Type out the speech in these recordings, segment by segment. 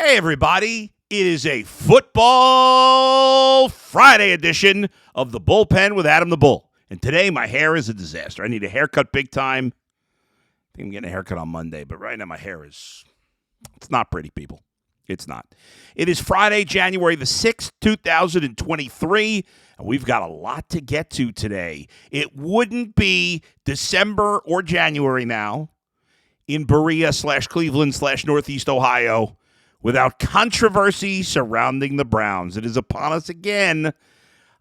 Hey, everybody. It is a Football Friday edition of the Bullpen with Adam the Bull. And today, my hair is a disaster. I need a haircut big time. I think I'm getting a haircut on Monday, but right now my hair it's not pretty, people. It's not. It is Friday, January the 6th, 2023, and we've got a lot to get to today. It wouldn't be December or January now in Berea/Cleveland/Northeast Ohio without controversy surrounding the Browns. It is upon us again.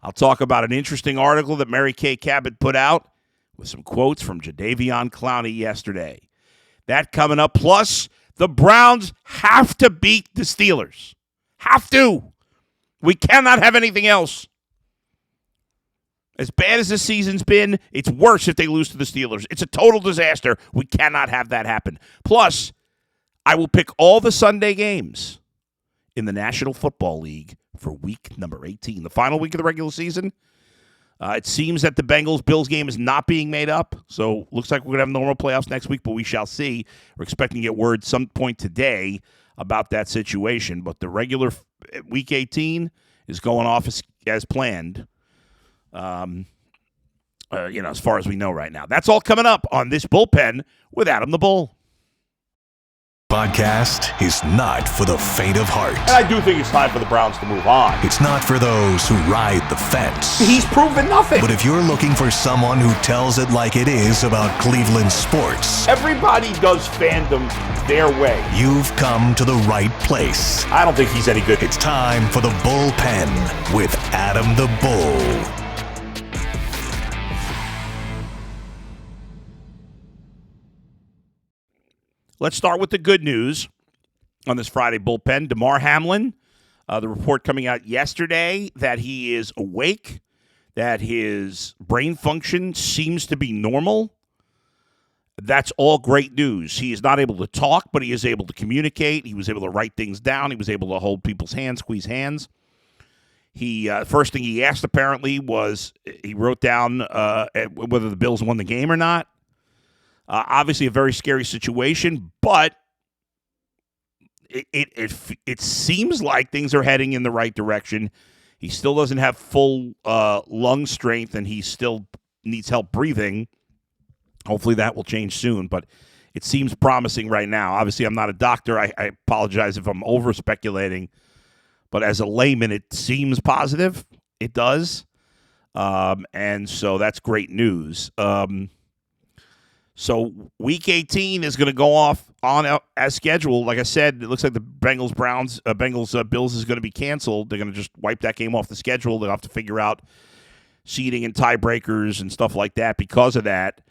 I'll talk about an interesting article that Mary Kay Cabot put out with some quotes from Jadeveon Clowney yesterday. That coming up, plus the Browns have to beat the Steelers. Have to. We cannot have anything else. As bad as this season's been, it's worse if they lose to the Steelers. It's a total disaster. We cannot have that happen. Plus, I will pick all the Sunday games in the National Football League for week number 18, the final week of the regular season. It seems that the Bengals-Bills game is not being made up, so looks like we're going to have normal playoffs next week, but we shall see. We're expecting to get word some point today about that situation, but the regular week 18 is going off as planned, as far as we know right now. That's all coming up on this Bullpen with Adam the Bull. Podcast is not for the faint of heart. And I do think it's time for the Browns to move on. It's not for those who ride the fence. He's proven nothing. But if you're looking for someone who tells it like it is about Cleveland sports, everybody does fandom their way. You've come to the right place. I don't think he's any good. It's time for the Bullpen with Adam the Bull. Let's start with the good news on this Friday Bullpen. Damar Hamlin, the report coming out yesterday that he is awake, that his brain function seems to be normal. That's all great news. He is not able to talk, but he is able to communicate. He was able to write things down. He was able to hold people's hands, squeeze hands. He first thing he asked apparently was he wrote down whether the Bills won the game or not. Obviously, a very scary situation, but it seems like things are heading in the right direction. He still doesn't have full lung strength, and he still needs help breathing. Hopefully, that will change soon, but it seems promising right now. Obviously, I'm not a doctor. I apologize if I'm over-speculating, but as a layman, it seems positive. It does, and so that's great news. So week 18 is going to go off on as scheduled. Like I said, it looks like the Bills is going to be canceled. They're going to just wipe that game off the schedule. They'll have to figure out seeding and tiebreakers and stuff like that. Because of that,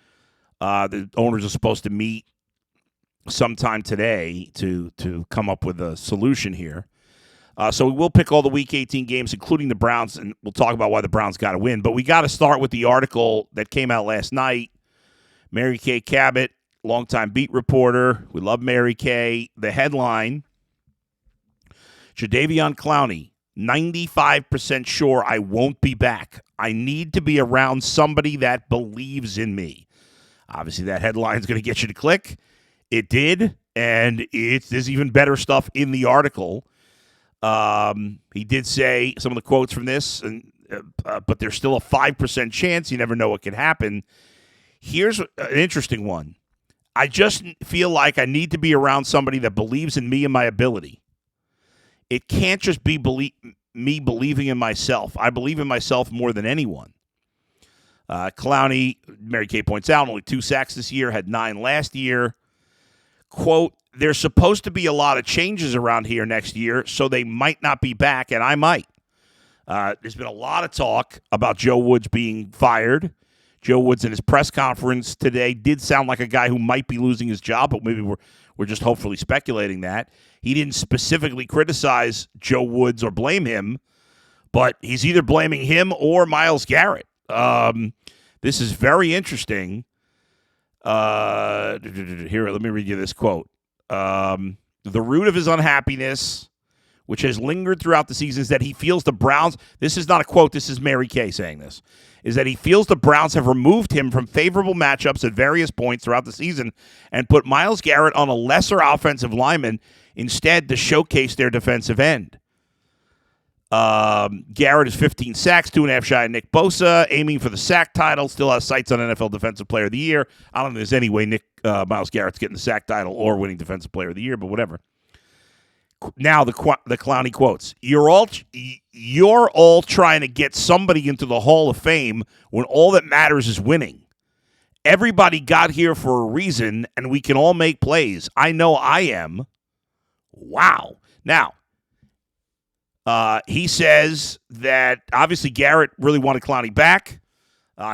the owners are supposed to meet sometime today to come up with a solution here. So we'll pick all the week 18 games, including the Browns, and we'll talk about why the Browns got to win. But we got to start with the article that came out last night. Mary Kay Cabot, longtime beat reporter. We love Mary Kay. The headline, Jadeveon Clowney, 95% sure I won't be back. I need to be around somebody that believes in me. Obviously, that headline is going to get you to click. It did, and there's even better stuff in the article. He did say some of the quotes from this, but there's still a 5% chance. You never know what can happen. Here's an interesting one. I just feel like I need to be around somebody that believes in me and my ability. It can't just be me believing in myself. I believe in myself more than anyone. Clowney, Mary Kay points out, only 2 sacks this year, had 9 last year. Quote, there's supposed to be a lot of changes around here next year, so they might not be back, and I might. There's been a lot of talk about Joe Woods being fired. Joe Woods in his press conference today did sound like a guy who might be losing his job, but maybe we're just hopefully speculating that. He didn't specifically criticize Joe Woods or blame him, but he's either blaming him or Myles Garrett. This is very interesting. Here, let me read you this quote. The root of his unhappiness which has lingered throughout the season, is that he feels the Browns, this is not a quote, this is Mary Kay saying this, is that he feels the Browns have removed him from favorable matchups at various points throughout the season and put Myles Garrett on a lesser offensive lineman instead to showcase their defensive end. Garrett is 15 sacks, 2.5 shy of Nick Bosa, aiming for the sack title, still has sights on NFL Defensive Player of the Year. I don't think there's any way Myles Garrett's getting the sack title or winning Defensive Player of the Year, but whatever. Now the Clowney quotes: You're all trying to get somebody into the Hall of Fame when all that matters is winning. Everybody got here for a reason, and we can all make plays. I know I am. Wow. Now, he says that obviously Garrett really wanted Clowney back.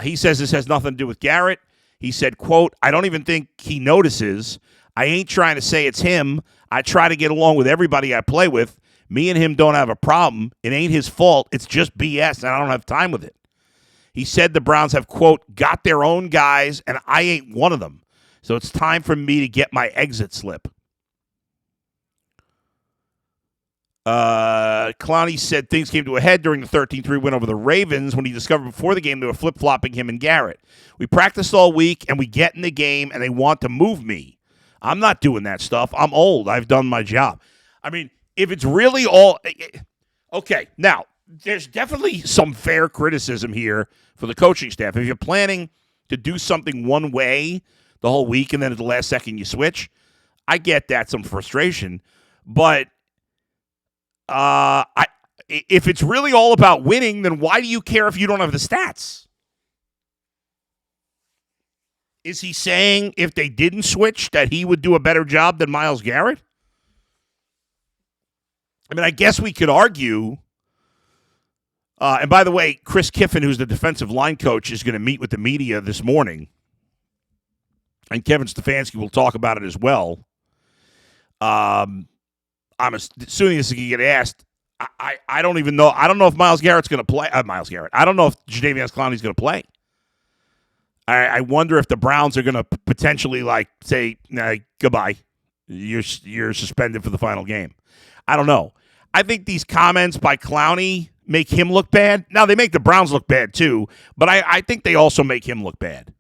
He says this has nothing to do with Garrett. He said, quote, I don't even think he notices. I ain't trying to say it's him. I try to get along with everybody I play with. Me and him don't have a problem. It ain't his fault. It's just BS, and I don't have time with it. He said the Browns have, quote, got their own guys, and I ain't one of them. So it's time for me to get my exit slip. Clowney said things came to a head during the 13-3 win over the Ravens when he discovered before the game they were flip-flopping him and Garrett. We practiced all week, and we get in the game, and they want to move me. I'm not doing that stuff. I'm old. I've done my job. I mean, if it's really all... Okay, now, there's definitely some fair criticism here for the coaching staff. If you're planning to do something one way the whole week and then at the last second you switch, I get that, some frustration. But if it's really all about winning, then why do you care if you don't have the stats? Is he saying if they didn't switch that he would do a better job than Myles Garrett? I mean, I guess we could argue. And by the way, Chris Kiffin, who's the defensive line coach, is going to meet with the media this morning. And Kevin Stefanski will talk about it as well. I'm assuming this is going to get asked. I don't even know. I don't know if Myles Garrett's going to play. Myles Garrett. I don't know if Jadeveon Clowney's going to play. I wonder if the Browns are going to potentially say, nah, goodbye. You're suspended for the final game. I don't know. I think these comments by Clowney make him look bad. Now, they make the Browns look bad too, but I think they also make him look bad.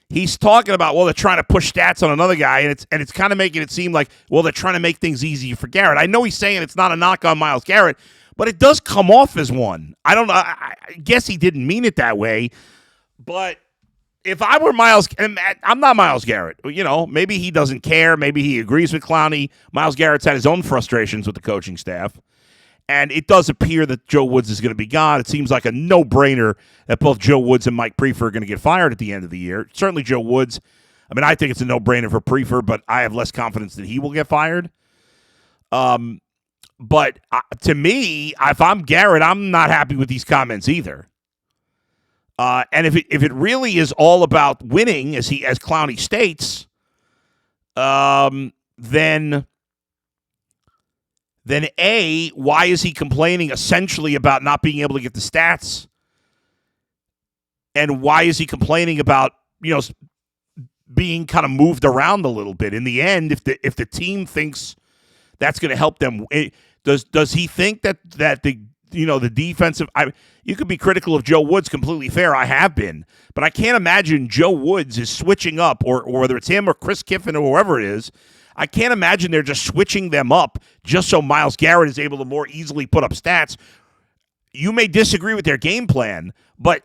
He's talking about, they're trying to push stats on another guy, and it's kind of making it seem like, they're trying to make things easy for Garrett. I know he's saying it's not a knock on Myles Garrett, but it does come off as one. I don't know. I guess he didn't mean it that way. But if I were Myles, and I'm not Myles Garrett, maybe he doesn't care. Maybe he agrees with Clowney. Myles Garrett's had his own frustrations with the coaching staff. And it does appear that Joe Woods is going to be gone. It seems like a no-brainer that both Joe Woods and Mike Prefer are going to get fired at the end of the year. Certainly Joe Woods. I mean, I think it's a no-brainer for Prefer, but I have less confidence that he will get fired. But to me, if I'm Garrett, I'm not happy with these comments either. And if it really is all about winning, as Clowney states, then A, why is he complaining essentially about not being able to get the stats? And why is he complaining about, being kind of moved around a little bit? In the end, if the team thinks that's going to help them, does he think that the defensive, you could be critical of Joe Woods, completely fair. I have been, but I can't imagine Joe Woods is switching up, or whether it's him or Chris Kiffin or whoever it is. I can't imagine they're just switching them up just so Myles Garrett is able to more easily put up stats. You may disagree with their game plan, but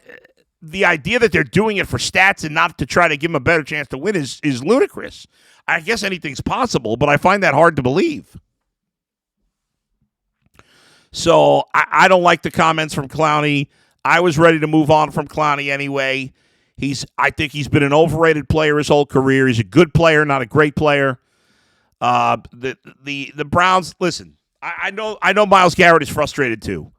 the idea that they're doing it for stats and not to try to give him a better chance to win is ludicrous. I guess anything's possible, but I find that hard to believe. So I don't like the comments from Clowney. I was ready to move on from Clowney anyway. I think he's been an overrated player his whole career. He's a good player, not a great player. The Browns, listen, I know Myles Garrett is frustrated too.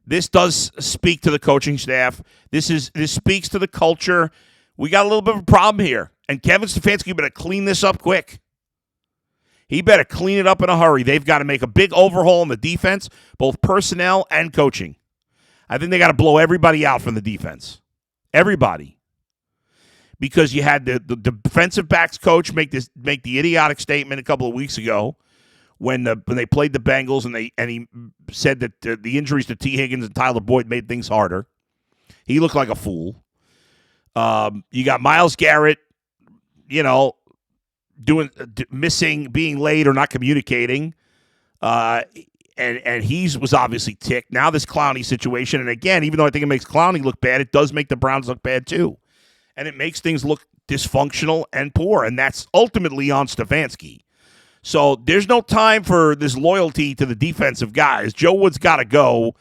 This does speak to the coaching staff. This speaks to the culture. We got a little bit of a problem here, and Kevin Stefanski better clean this up quick. He better clean it up in a hurry. They've got to make a big overhaul in the defense, both personnel and coaching. I think they got to blow everybody out from the defense. Everybody. Because you had the defensive backs coach make the idiotic statement a couple of weeks ago when they played the Bengals, and he said that the injuries to T. Higgins and Tyler Boyd made things harder. He looked like a fool. You got Myles Garrett, missing, being late, or not communicating. And he was obviously ticked. Now this Clowney situation, and again, even though I think it makes Clowney look bad, it does make the Browns look bad too. And it makes things look dysfunctional and poor, and that's ultimately on Stefanski. So there's no time for this loyalty to the defensive guys. Joe Wood's got to go,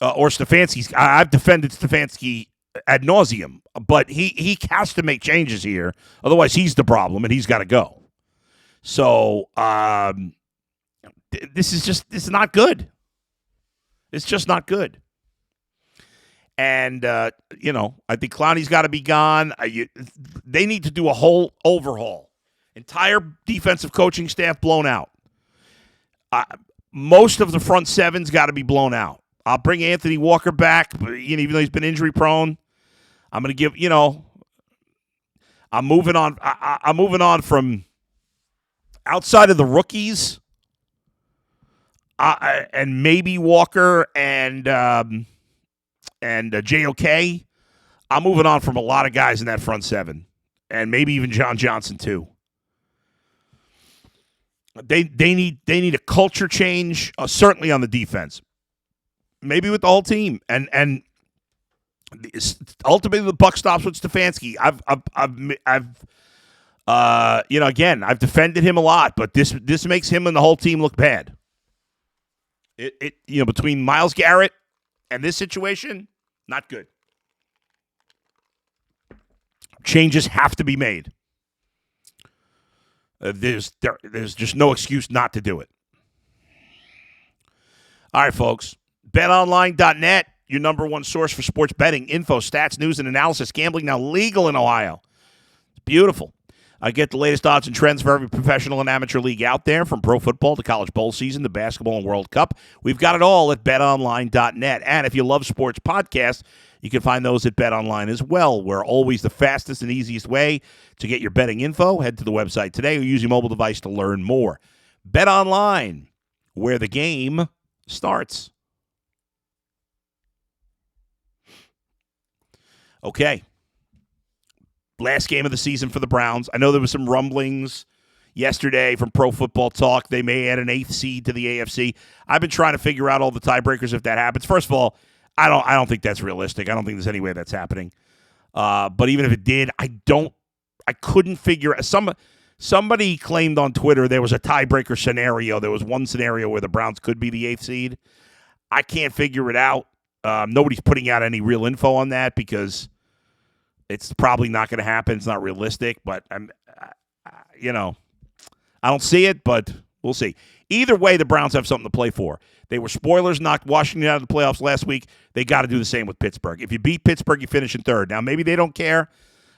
or Stefanski's. I've defended Stefanski ad nauseum, but he has to make changes here. Otherwise, he's the problem, and he's got to go. So this is not good. It's just not good. And, I think Clowney's got to be gone. They need to do a whole overhaul. Entire defensive coaching staff blown out. Most of the front seven's got to be blown out. I'll bring Anthony Walker back, even though he's been injury prone. I'm going to give, I'm moving on. I'm moving on from outside of the rookies, and maybe Walker and JOK. I'm moving on from a lot of guys in that front seven, and maybe even John Johnson too. They need a culture change, certainly on the defense, maybe with the whole team, and ultimately the buck stops with Stefanski. I've defended him a lot, but this makes him and the whole team look bad. Between Myles Garrett and this situation, not good. Changes have to be made. There's just no excuse not to do it. All right, folks. BetOnline.net, your number one source for sports betting, info, stats, news, and analysis. Gambling now legal in Ohio. It's beautiful. I get the latest odds and trends for every professional and amateur league out there, from pro football to college bowl season to basketball and World Cup. We've got it all at BetOnline.net. And if you love sports podcasts, you can find those at BetOnline as well. We're always the fastest and easiest way to get your betting info. Head to the website today or use your mobile device to learn more. BetOnline, where the game starts. Okay. Last game of the season for the Browns. I know there was some rumblings yesterday from Pro Football Talk. They may add an 8th seed to the AFC. I've been trying to figure out all the tiebreakers if that happens. First of all, I don't think that's realistic. I don't think there's any way that's happening. But even if it did, I couldn't figure. Somebody claimed on Twitter there was a tiebreaker scenario. There was one scenario where the Browns could be the 8th seed. I can't figure it out. Nobody's putting out any real info on that because it's probably not going to happen. It's not realistic, but I don't see it, but we'll see. Either way, the Browns have something to play for. They were spoilers, knocked Washington out of the playoffs last week. They got to do the same with Pittsburgh. If you beat Pittsburgh, you finish in third. Now, maybe they don't care.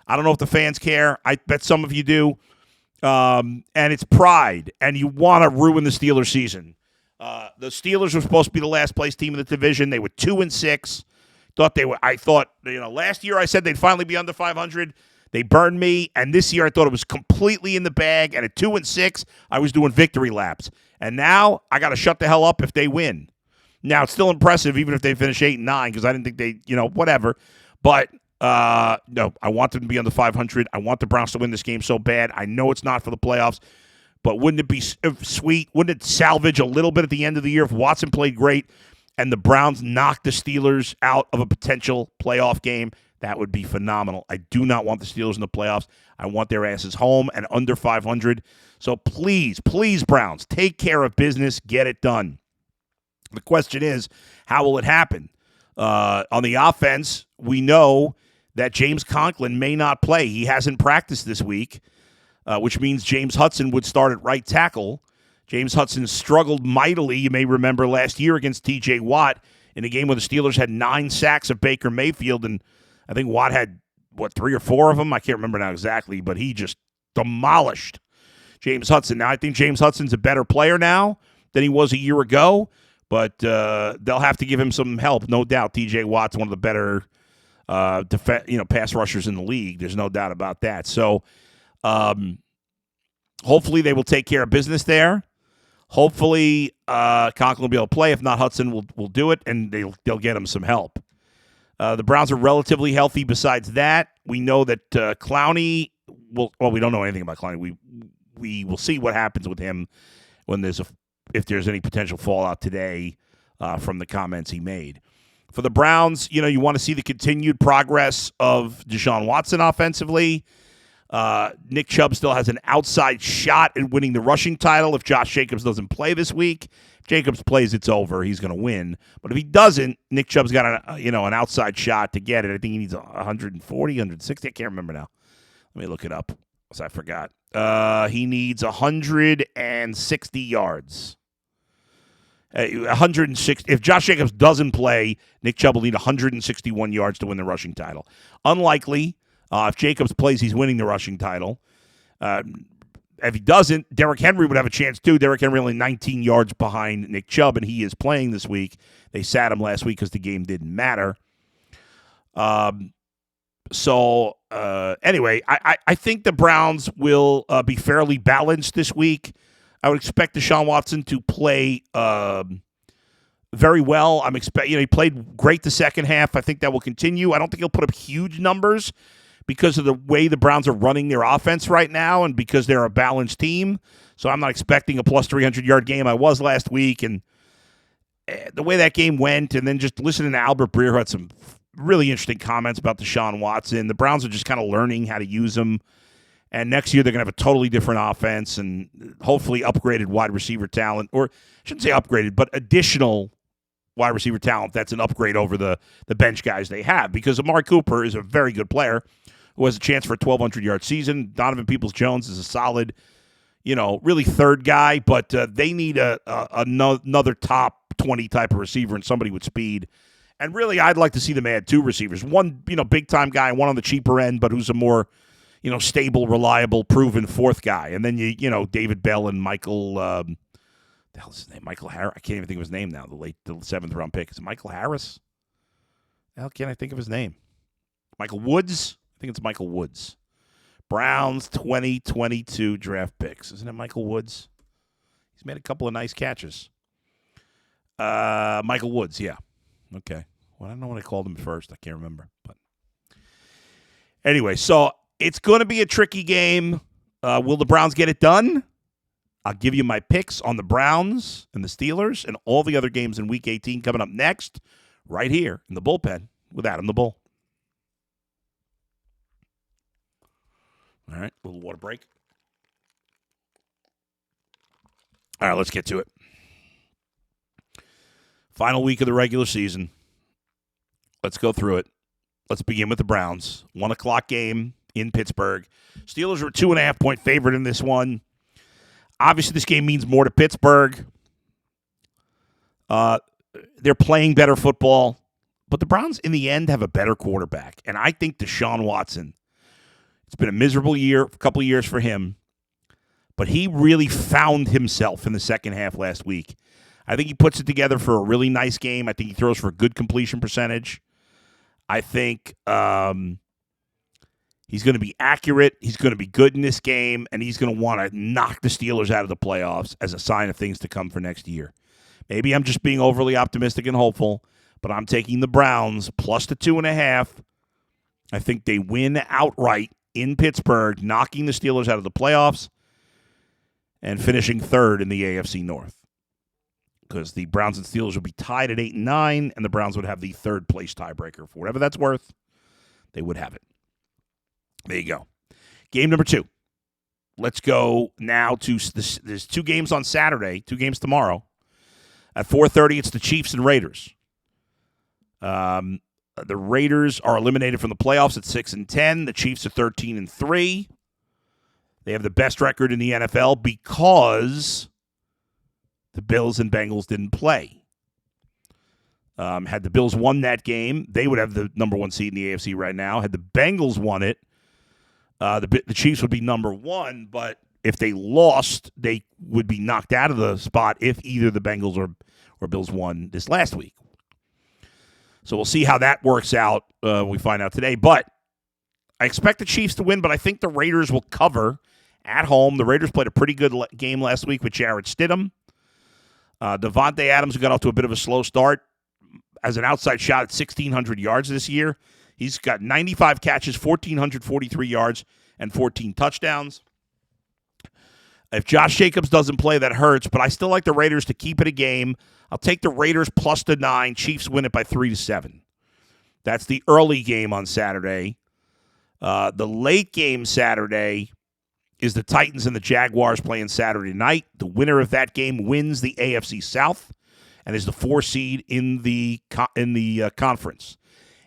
I don't know if the fans care. I bet some of you do. And it's pride, and you want to ruin the Steelers' season. The Steelers were supposed to be the last place team in the division. They were 2-6. Last year I said they'd finally be under 500. They burned me, and this year I thought it was completely in the bag, and at 2-6, I was doing victory laps. And now I got to shut the hell up if they win. Now, it's still impressive even if they finish 8-9, because I didn't think they, whatever. But, no, I want them to be under 500. I want the Browns to win this game so bad. I know it's not for the playoffs, but wouldn't it be sweet? Wouldn't it salvage a little bit at the end of the year if Watson played great and the Browns knocked the Steelers out of a potential playoff game? That would be phenomenal. I do not want the Steelers in the playoffs. I want their asses home and under 500. So please, please, Browns, take care of business. Get it done. The question is, how will it happen? On the offense, we know that James Conklin may not play. He hasn't practiced this week, which means James Hudson would start at right tackle. James Hudson struggled mightily, you may remember, last year against T.J. Watt in a game where the Steelers had 9 sacks of Baker Mayfield, and I think Watt had, 3 or 4 of them? I can't remember now exactly, but he just demolished James Hudson. Now, I think James Hudson's a better player now than he was a year ago, but they'll have to give him some help, no doubt. T.J. Watt's one of the better pass rushers in the league. There's no doubt about that. So hopefully they will take care of business there. Hopefully, Conklin will be able to play. If not, Hudson will do it, and they'll get him some help. The Browns are relatively healthy. Besides that, we know that Clowney will. Well, we don't know anything about Clowney. We will see what happens with him when if there's any potential fallout today from the comments he made. For the Browns, you want to see the continued progress of Deshaun Watson offensively. Nick Chubb still has an outside shot at winning the rushing title if Josh Jacobs doesn't play this week. If Jacobs plays, it's over. He's going to win. But if he doesn't, Nick Chubb's got an outside shot to get it. I think he needs 140, 160. I can't remember now. Let me look it up, because I forgot. He needs 160 yards. 160. If Josh Jacobs doesn't play, Nick Chubb will need 161 yards to win the rushing title. Unlikely. If Jacobs plays, he's winning the rushing title. If he doesn't, Derrick Henry would have a chance too. Derrick Henry only 19 yards behind Nick Chubb, and he is playing this week. They sat him last week because the game didn't matter. Anyway, I think the Browns will be fairly balanced this week. I would expect Deshaun Watson to play very well. He played great the second half. I think that will continue. I don't think he'll put up huge numbers because of the way the Browns are running their offense right now and because they're a balanced team. So I'm not expecting a plus 300-yard game. I was last week, and the way that game went, and then just listening to Albert Breer, who had some really interesting comments about Deshaun Watson. The Browns are just kind of learning how to use him. And next year, they're going to have a totally different offense and hopefully upgraded wide receiver talent. Or I shouldn't say upgraded, but additional wide receiver talent that's an upgrade over the bench guys they have. Because Amari Cooper is a very good player who has a chance for a 1,200-yard season. Donovan Peoples-Jones is a solid, really third guy. But they need another top 20 type of receiver and somebody with speed. And really, I'd like to see them add two receivers. One, big-time guy, and one on the cheaper end, but who's a more stable, reliable, proven fourth guy. And then, David Bell and Michael, the hell's his name? Michael Harris. I can't even think of his name now, the seventh-round pick. Is it Michael Harris? How can I think of his name? Michael Woods? I think it's Michael Woods. Browns 2022 draft picks. Isn't it Michael Woods? He's made a couple of nice catches. Michael Woods, yeah. Okay. Well, I don't know what I called him first. I can't remember. But anyway, so it's going to be a tricky game. Will the Browns get it done? I'll give you my picks on the Browns and the Steelers and all the other games in Week 18 coming up next, right here in the bullpen with Adam the Bull. All right, a little water break. All right, let's get to it. Final week of the regular season. Let's go through it. Let's begin with the Browns. 1 o'clock game in Pittsburgh. Steelers are a 2.5-point favorite in this one. Obviously, this game means more to Pittsburgh. They're playing better football. But the Browns, in the end, have a better quarterback. And I think Deshaun Watson, it's been a miserable year, a couple of years for him. But he really found himself in the second half last week. I think he puts it together for a really nice game. I think he throws for a good completion percentage. I think he's going to be accurate. He's going to be good in this game, and he's going to want to knock the Steelers out of the playoffs as a sign of things to come for next year. Maybe I'm just being overly optimistic and hopeful, but I'm taking the Browns plus the 2.5. I think they win outright in Pittsburgh, knocking the Steelers out of the playoffs and finishing third in the AFC North. Because the Browns and Steelers would be tied at 8 and 9, and the Browns would have the third place tiebreaker. For whatever that's worth, they would have it. There you go. Game number 2. Let's go now to this. There's 2 games on Saturday, 2 games tomorrow. At 4:30, it's the Chiefs and Raiders. The Raiders are eliminated from the playoffs at 6 and 10. The Chiefs are 13 and 3. They have the best record in the NFL because the Bills and Bengals didn't play. Had the Bills won that game, they would have the number 1 seed in the AFC right now. Had the Bengals won it, the Chiefs would be number 1, but if they lost, they would be knocked out of the spot if either the Bengals or Bills won this last week. So we'll see how that works out when we find out today. But I expect the Chiefs to win, but I think the Raiders will cover at home. The Raiders played a pretty good game last week with Jarrett Stidham. Devontae Adams got off to a bit of a slow start as an outside shot at 1,600 yards this year. He's got 95 catches, 1,443 yards, and 14 touchdowns. If Josh Jacobs doesn't play, that hurts, but I still like the Raiders to keep it a game. I'll take the Raiders plus the 9. Chiefs win it by 3-7. That's the early game on Saturday. The late game Saturday is the Titans and the Jaguars playing Saturday night. The winner of that game wins the AFC South and is the 4 seed in the conference.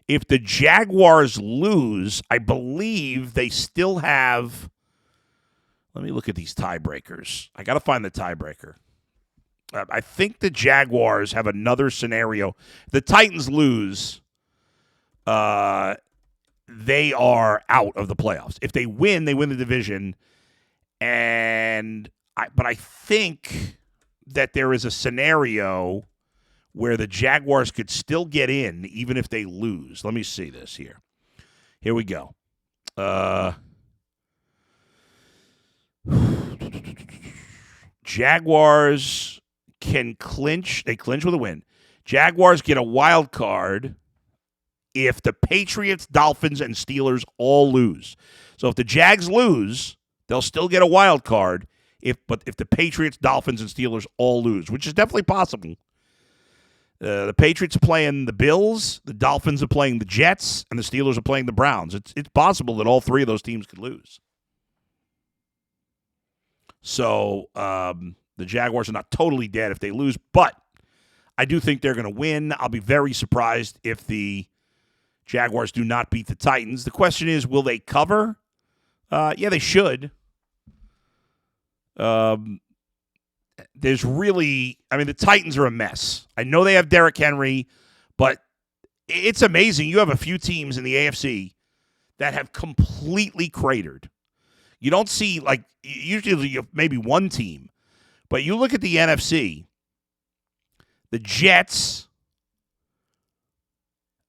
If the Jaguars lose, I believe they still have. Let me look at these tiebreakers. I got to find the tiebreaker. I think the Jaguars have another scenario. If the Titans lose, they are out of the playoffs. If they win the division. But I think that there is a scenario where the Jaguars could still get in even if they lose. Let me see this here. Here we go. Jaguars can clinch. They clinch with a win. Jaguars get a wild card if the Patriots, Dolphins, and Steelers all lose. So if the Jags lose, they'll still get a wild card if the Patriots, Dolphins, and Steelers all lose, which is definitely possible. The Patriots are playing the Bills, the Dolphins are playing the Jets, and the Steelers are playing the Browns. It's possible that all three of those teams could lose. So the Jaguars are not totally dead if they lose, but I do think they're going to win. I'll be very surprised if the Jaguars do not beat the Titans. The question is, will they cover? Yeah, they should. There's really, the Titans are a mess. I know they have Derrick Henry, but it's amazing. You have a few teams in the AFC that have completely cratered. You don't see, usually you have maybe one team, but you look at the NFC, the Jets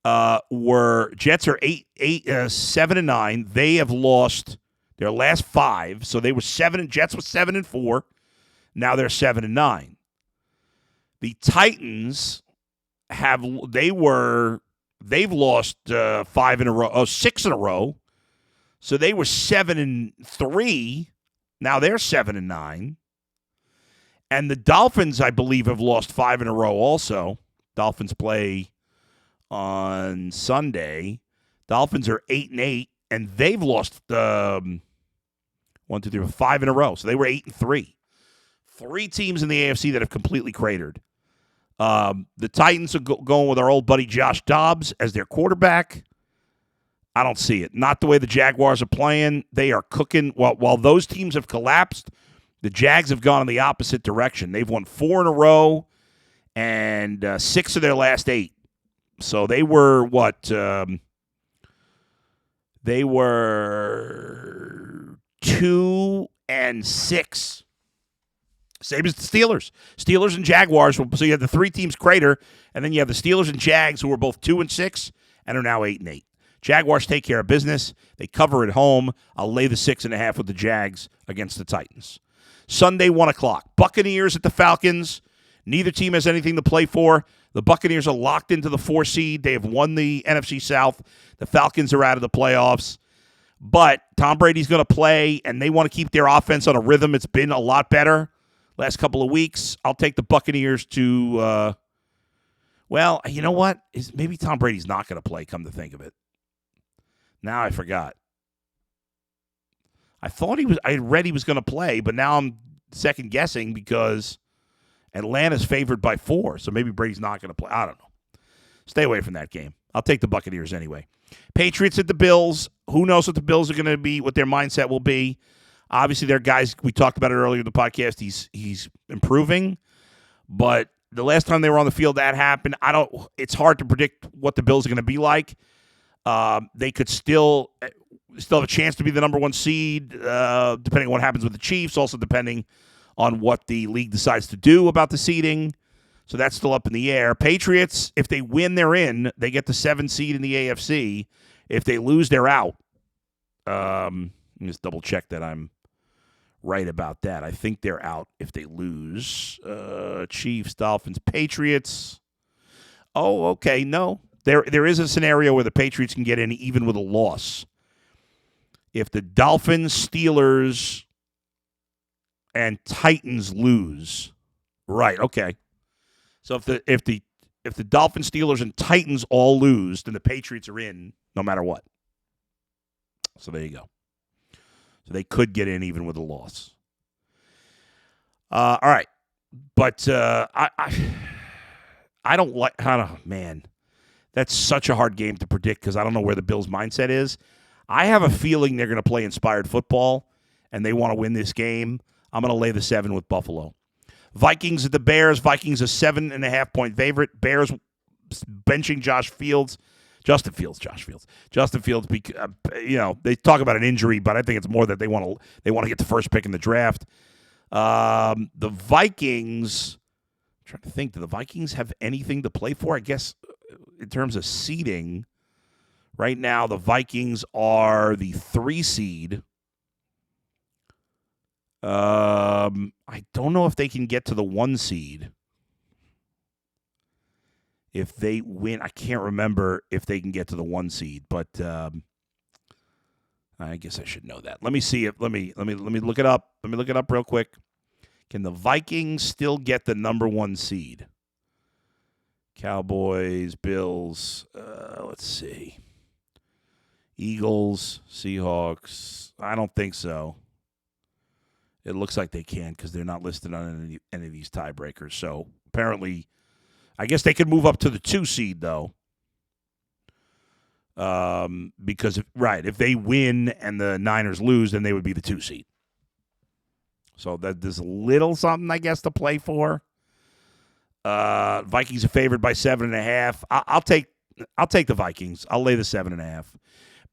are 7-9. They have lost their last 5, so they were 7. Jets were 7-4. Now they're 7-9. The Titans they've lost 5 in a row, 6 in a row. So they were 7-3. Now they're 7-9. And the Dolphins, I believe, have lost 5 in a row also. Dolphins play on Sunday. Dolphins are 8-8, and they've lost 5 in a row. So they were 8-3. 3 teams in the AFC that have completely cratered. The Titans are going with our old buddy Josh Dobbs as their quarterback. I don't see it. Not the way the Jaguars are playing. They are cooking. While those teams have collapsed, the Jags have gone in the opposite direction. They've won 4 in a row and 6 of their last 8. So they were they were 2-6. Same as the Steelers. Steelers and Jaguars. So you have the 3 teams crater, and then you have the Steelers and Jags, who are both 2-6 and are now 8-8. Jaguars take care of business. They cover at home. I'll lay the 6.5 with the Jags against the Titans. Sunday, 1 o'clock. Buccaneers at the Falcons. Neither team has anything to play for. The Buccaneers are locked into the 4 seed. They have won the NFC South. The Falcons are out of the playoffs. But Tom Brady's going to play, and they want to keep their offense on a rhythm. It's been a lot better last couple of weeks. I'll take the Buccaneers to, you know what? Maybe Tom Brady's not going to play, come to think of it. Now I forgot. I read he was going to play, but now I'm second guessing because Atlanta's favored by 4, so maybe Brady's not going to play. I don't know. Stay away from that game. I'll take the Buccaneers anyway. Patriots at the Bills. Who knows what the Bills are going to be, what their mindset will be. Obviously, they're guys, we talked about it earlier in the podcast, he's improving, but the last time they were on the field that happened, it's hard to predict what the Bills are going to be like. They could still have a chance to be the number 1 seed, depending on what happens with the Chiefs, also depending on what the league decides to do about the seeding. So that's still up in the air. Patriots, if they win, they're in. They get the 7 seed in the AFC. If they lose, they're out. Let me just double check that I'm right about that. I think they're out if they lose. Chiefs, Dolphins, Patriots. Oh, okay. No. There is a scenario where the Patriots can get in even with a loss. If the Dolphins, Steelers, and Titans lose. Right, okay. So if the Dolphins, Steelers, and Titans all lose, then the Patriots are in no matter what. So there you go. So they could get in even with a loss. All right. But I don't like – man. That's such a hard game to predict because I don't know where the Bills' mindset is. I have a feeling they're going to play inspired football, and they want to win this game. I'm going to lay the 7 with Buffalo. Vikings at the Bears. Vikings a 7.5-point favorite. Bears benching Justin Fields. They talk about an injury, but I think it's more that they want to get the first pick in the draft. The Vikings, I'm trying to think, do the Vikings have anything to play for? I guess in terms of seeding, right now the Vikings are the 3 seed. I don't know if they can get to the 1 seed. If they win, I can't remember if they can get to the 1 seed, but I guess I should know that. Let me see if let me look it up. Let me look it up real quick. Can the Vikings still get the number 1 seed? Cowboys, Bills, let's see. Eagles, Seahawks. I don't think so. It looks like they can because they're not listed on any of these tiebreakers. So apparently, I guess they could move up to the 2 seed, though. Because, if they win and the Niners lose, then they would be the 2 seed. So there's a little something, I guess, to play for. Vikings are favored by 7.5. I'll take the Vikings. I'll lay the 7.5.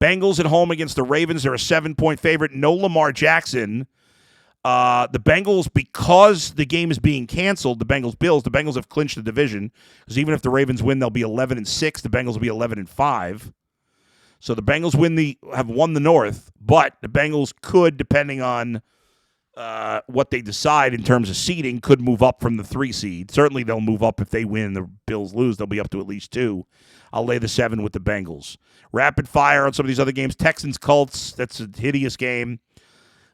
Bengals at home against the Ravens. They're a 7-point favorite. No Lamar Jackson. The Bengals, because the game is being canceled, the Bengals have clinched the division. Because even if the Ravens win, they'll be 11-6. The Bengals will be 11-5. So the Bengals have won the North, but the Bengals could, depending on what they decide in terms of seeding, could move up from the 3 seed. Certainly they'll move up if they win and the Bills lose. They'll be up to at least 2. I'll lay the 7 with the Bengals. Rapid fire on some of these other games. Texans, Colts, that's a hideous game.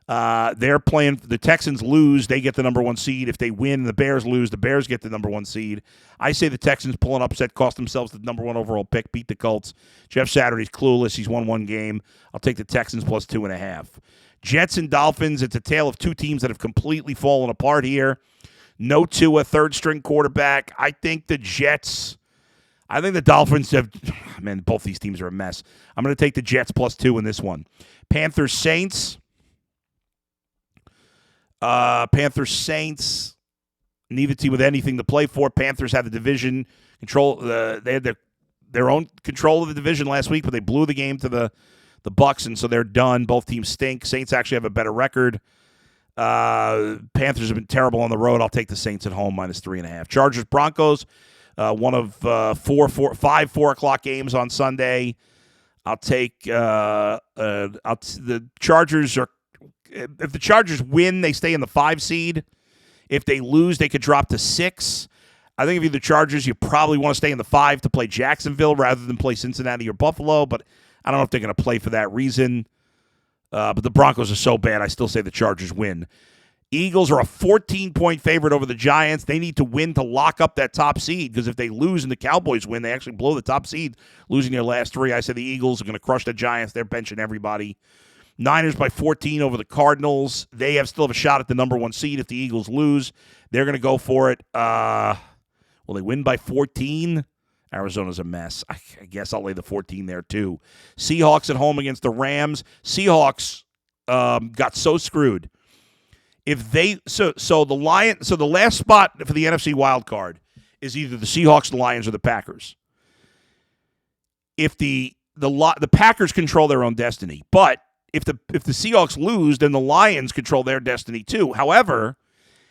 They're playing, the Texans lose, they get the number 1 seed. If they win, the Bears lose, the Bears get the number 1 seed. I say the Texans pull an upset, cost themselves the number 1 overall pick, beat the Colts. Jeff Saturday's clueless. He's won 1 game. I'll take the Texans plus 2.5. Jets and Dolphins, it's a tale of 2 teams that have completely fallen apart here. No Tua, third-string quarterback. I think the Dolphins have, man, both these teams are a mess. I'm going to take the Jets plus 2 in this one. Panthers, Saints, neither team with anything to play for. Panthers have the division control. They had their own control of the division last week, but they blew the game to the Bucs, and so they're done. Both teams stink. Saints actually have a better record. Panthers have been terrible on the road. I'll take the Saints at home minus 3.5. Chargers, Broncos, one of 5 4:00 games on Sunday. I'll take the Chargers are. If the Chargers win, they stay in the 5 seed. If they lose, they could drop to 6. I think if you're the Chargers, you probably want to stay in the 5 to play Jacksonville rather than play Cincinnati or Buffalo, but I don't know if they're going to play for that reason. But the Broncos are so bad, I still say the Chargers win. Eagles are a 14-point favorite over the Giants. They need to win to lock up that top seed because if they lose and the Cowboys win, they actually blow the top seed, losing their last 3. I said the Eagles are going to crush the Giants. They're benching everybody. Niners by 14 over the Cardinals. They still have a shot at the number 1 seed if the Eagles lose. They're going to go for it. Will they win by 14? Arizona's a mess. I guess I'll lay the 14 there too. Seahawks at home against the Rams. Seahawks got so screwed. If they the last spot for the NFC wild card is either the Seahawks, the Lions, or the Packers. If the Packers control their own destiny, but if the Seahawks lose, then the Lions control their destiny too. However,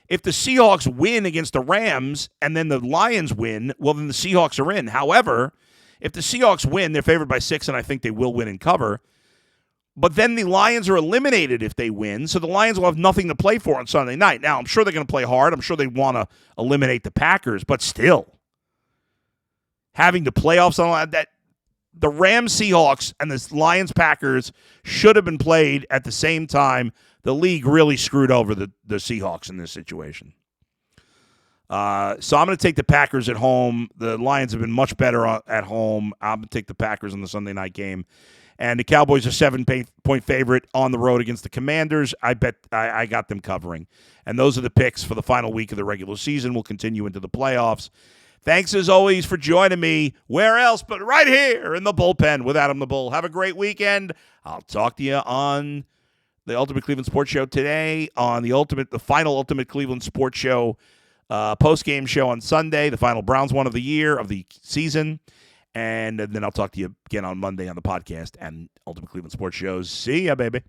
if the Seahawks win against the Rams and then the Lions win, well, then the Seahawks are in. However, if the Seahawks win, they're favored by 6, and I think they will win and cover. But then the Lions are eliminated if they win, so the Lions will have nothing to play for on Sunday night. Now, I'm sure they're going to play hard. I'm sure they want to eliminate the Packers, but still, having to play off something like that, the Rams, Seahawks, and the Lions, Packers should have been played at the same time. The league really screwed over the Seahawks in this situation. So I'm going to take the Packers at home. The Lions have been much better at home. I'm going to take the Packers in the Sunday night game. And the Cowboys are 7-point favorite on the road against the Commanders. I bet I got them covering. And those are the picks for the final week of the regular season. We'll continue into the playoffs. Thanks, as always, for joining me. Where else but right here in the bullpen with Adam the Bull. Have a great weekend. I'll talk to you on the Ultimate Cleveland Sports Show today, on the final Ultimate Cleveland Sports Show post-game show on Sunday, the final Browns one of the year, of the season. And then I'll talk to you again on Monday on the podcast and Ultimate Cleveland Sports Shows. See ya, baby.